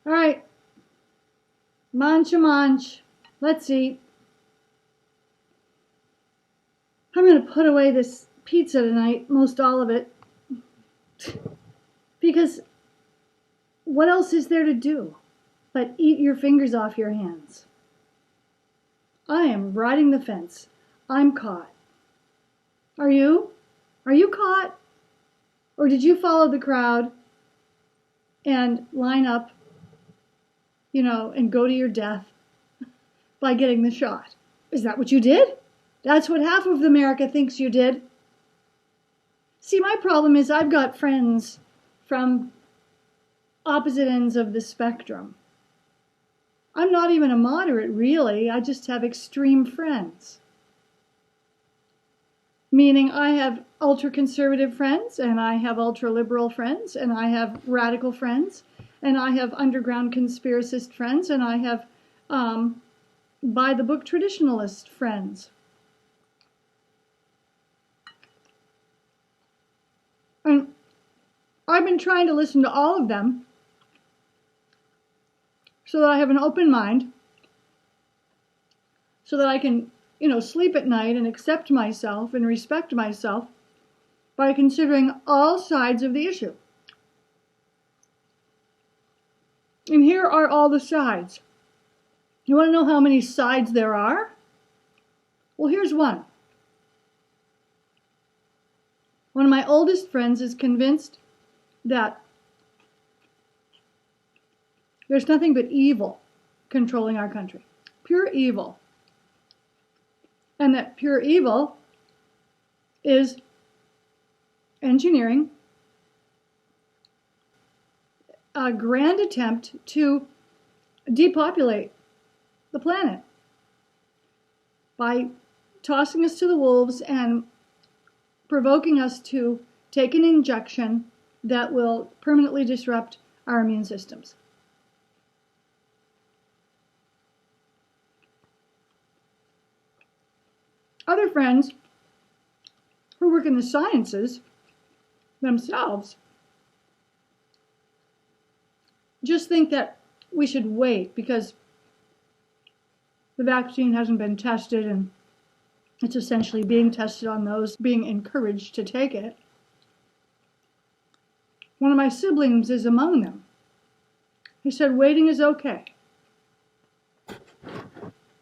All right. Manch. Let's eat. I'm going to put away this pizza tonight, most all of it. Because what else is there to do but eat your fingers off your hands? I am riding the fence. I'm caught. Are you? Are you caught? Or did you follow the crowd and line up, and go to your death by getting the shot? Is that what you did? That's what half of America thinks you did. See, my problem is I've got friends from opposite ends of the spectrum. I'm not even a moderate, really. I just have extreme friends. Meaning I have ultra-conservative friends, and I have ultra-liberal friends, and I have radical friends, and I have underground conspiracist friends, and I have by-the-book traditionalist friends. And I've been trying to listen to all of them so that I have an open mind, so that I can, sleep at night and accept myself and respect myself by considering all sides of the issue. And here are all the sides. You want to know how many sides there are? Well, here's one. One of my oldest friends is convinced that there's nothing but evil controlling our country. Pure evil. And that pure evil is engineering a grand attempt to depopulate the planet by tossing us to the wolves and provoking us to take an injection that will permanently disrupt our immune systems. Other friends who work in the sciences themselves just think that we should wait because the vaccine hasn't been tested and it's essentially being tested on those being encouraged to take it. One of my siblings is among them. He said waiting is okay.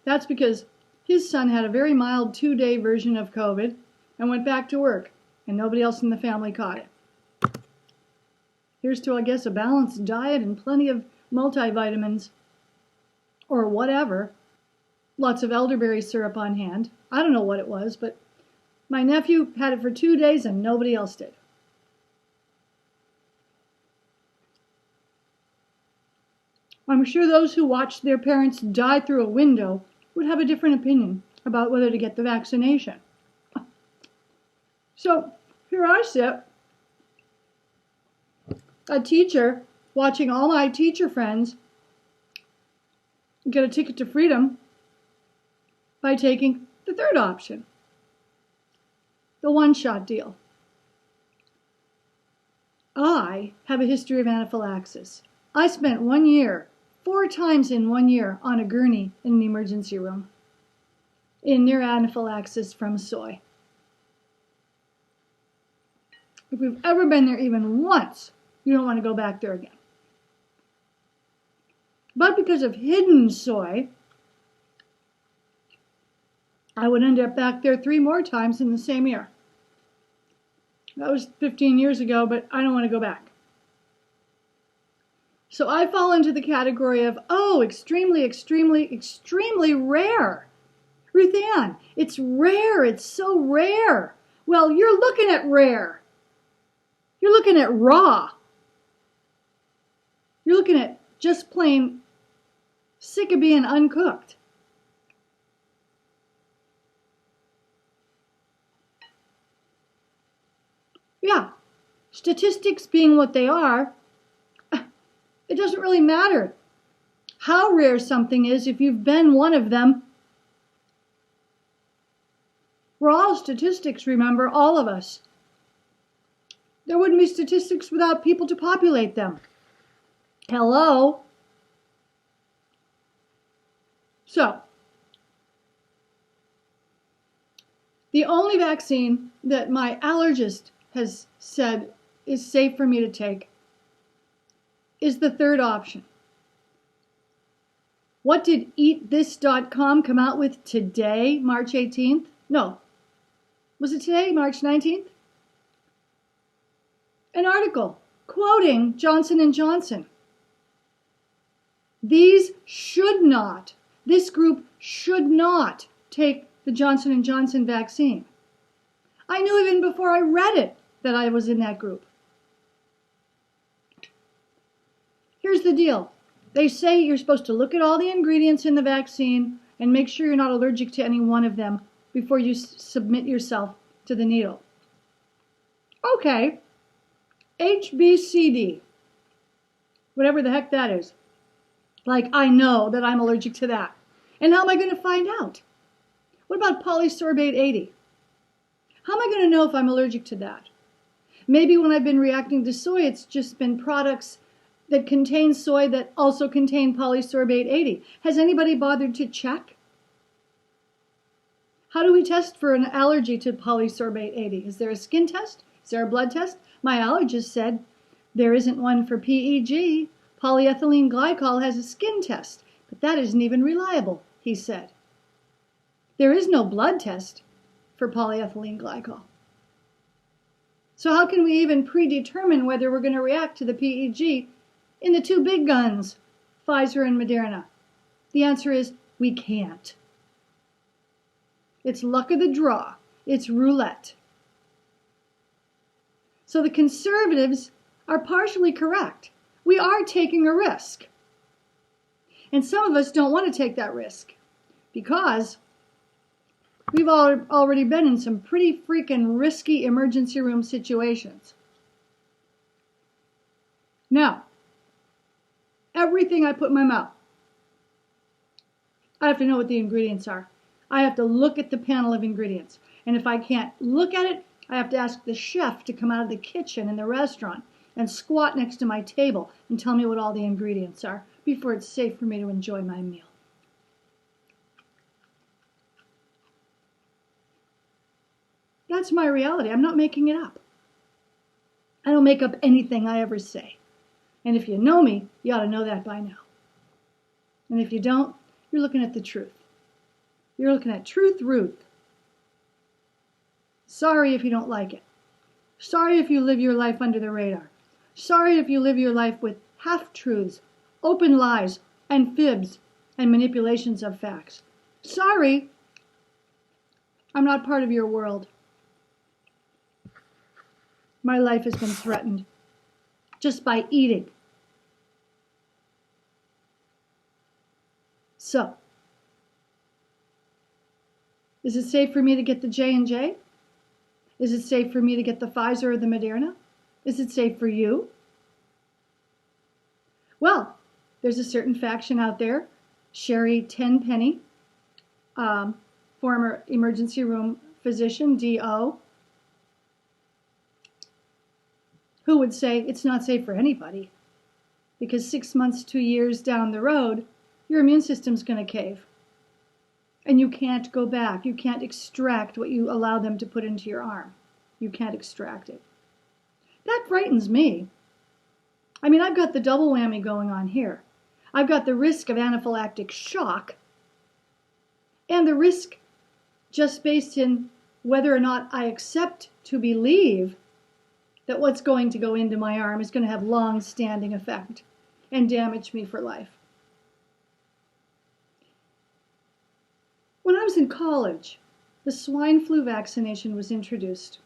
That's because his son had a very mild 2-day version of COVID and went back to work, and nobody else in the family caught it. Here's to, I guess, a balanced diet and plenty of multivitamins or whatever. Lots of elderberry syrup on hand. I don't know what it was, but my nephew had it for 2 days and nobody else did. I'm sure those who watched their parents die through a window would have a different opinion about whether to get the vaccination. So here I sit, a teacher, watching all my teacher friends get a ticket to freedom by taking the third option, the one-shot deal. I have a history of anaphylaxis. I spent 1 year, 4 times in 1 year, on a gurney in an emergency room in near anaphylaxis from soy. If you've ever been there even once, you don't want to go back there again. But because of hidden soy, I would end up back there 3 more times in the same year. That was 15 years ago, but I don't want to go back. So I fall into the category of, extremely, extremely, extremely rare. Ruth Ann, it's rare, it's so rare. Well, you're looking at rare. You're looking at raw. You're looking at just plain sick of being uncooked. Yeah, statistics being what they are, it doesn't really matter how rare something is if you've been one of them. We're all statistics, remember, all of us. There wouldn't be statistics without people to populate them. Hello? So, the only vaccine that my allergist has said is safe for me to take is the third option. What did eatthis.com come out with today, March 18th? No. Was it today, March 19th? An article quoting Johnson & Johnson. This group should not take the Johnson & Johnson vaccine. I knew even before I read it that I was in that group. Here's the deal. They say you're supposed to look at all the ingredients in the vaccine and make sure you're not allergic to any one of them before you submit yourself to the needle. Okay. HBCD. Whatever the heck that is. Like, I know that I'm allergic to that. And how am I going to find out? What about polysorbate 80? How am I going to know if I'm allergic to that? Maybe when I've been reacting to soy, it's just been products that contain soy that also contain polysorbate 80. Has anybody bothered to check? How do we test for an allergy to polysorbate 80? Is there a skin test? Is there a blood test? My allergist said there isn't one for PEG. Polyethylene glycol has a skin test, but that isn't even reliable, he said. There is no blood test for polyethylene glycol. So how can we even predetermine whether we're going to react to the PEG in the two big guns, Pfizer and Moderna? The answer is we can't. It's luck of the draw. It's roulette. So the conservatives are partially correct. We are taking a risk. And some of us don't want to take that risk because we've already been in some pretty freaking risky emergency room situations. Now, everything I put in my mouth, I have to know what the ingredients are. I have to look at the panel of ingredients. And if I can't look at it, I have to ask the chef to come out of the kitchen in the restaurant and squat next to my table and tell me what all the ingredients are before it's safe for me to enjoy my meal. That's my reality. I'm not making it up. I don't make up anything I ever say. And if you know me, you ought to know that by now. And if you don't, you're looking at the truth. You're looking at Truth Ruth. Sorry if you don't like it. Sorry if you live your life under the radar. Sorry if you live your life with half-truths, open lies, and fibs, and manipulations of facts. Sorry, I'm not part of your world. My life has been threatened just by eating. So, is it safe for me to get the J&J? Is it safe for me to get the Pfizer or the Moderna? Is it safe for you? Well, there's a certain faction out there, Sherry Tenpenny, former emergency room physician, DO, who would say it's not safe for anybody because 6 months, 2 years down the road, your immune system's going to cave. And you can't go back. You can't extract what you allow them to put into your arm. You can't extract it. That frightens me. I mean, I've got the double whammy going on here. I've got the risk of anaphylactic shock and the risk just based in whether or not I accept to believe that what's going to go into my arm is going to have long-standing effect and damage me for life. When I was in college, the swine flu vaccination was introduced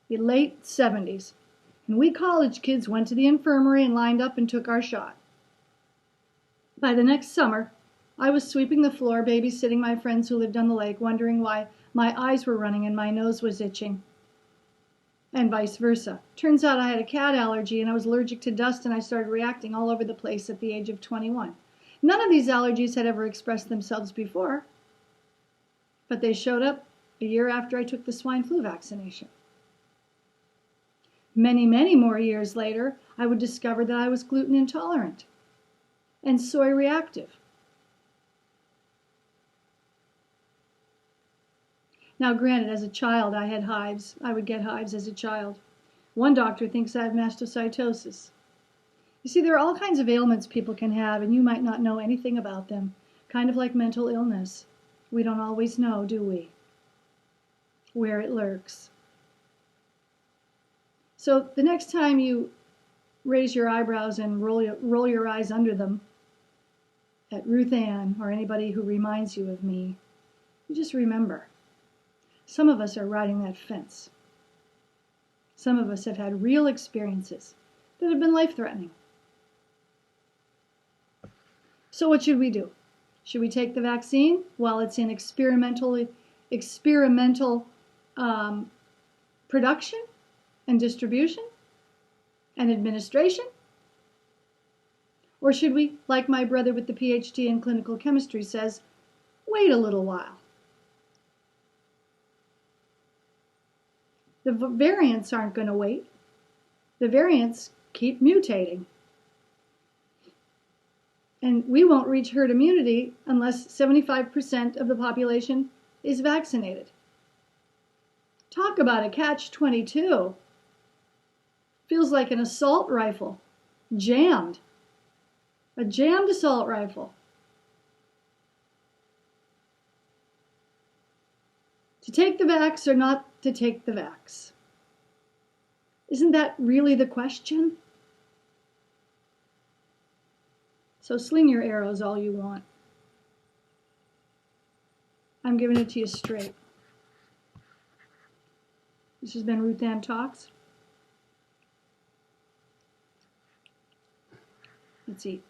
in the late 70s, and we college kids went to the infirmary and lined up and took our shot. By the next summer, I was sweeping the floor, babysitting my friends who lived on the lake, wondering why my eyes were running and my nose was itching, and vice versa. Turns out I had a cat allergy and I was allergic to dust, and I started reacting all over the place at the age of 21. None of these allergies had ever expressed themselves before, but they showed up a year after I took the swine flu vaccination. Many, many more years later, I would discover that I was gluten intolerant and soy reactive. Now, granted, as a child, I had hives. I would get hives as a child. One doctor thinks I have mastocytosis. You see, there are all kinds of ailments people can have, and you might not know anything about them. Kind of like mental illness. We don't always know, do we? Where it lurks. So the next time you raise your eyebrows and roll your eyes under them at Ruth Ann or anybody who reminds you of me, you just remember, some of us are riding that fence. Some of us have had real experiences that have been life-threatening. So what should we do? Should we take the vaccine while it's in experimental production and distribution and administration? Or should we, like my brother with the PhD in clinical chemistry says, wait a little while? The variants aren't going to wait. The variants keep mutating. And we won't reach herd immunity unless 75% of the population is vaccinated. Talk about a catch-22. Feels like an assault rifle. Jammed. A jammed assault rifle. To take the vax or not to take the vax? Isn't that really the question? So sling your arrows all you want. I'm giving it to you straight. This has been Ruth Ann Talks. Let's eat.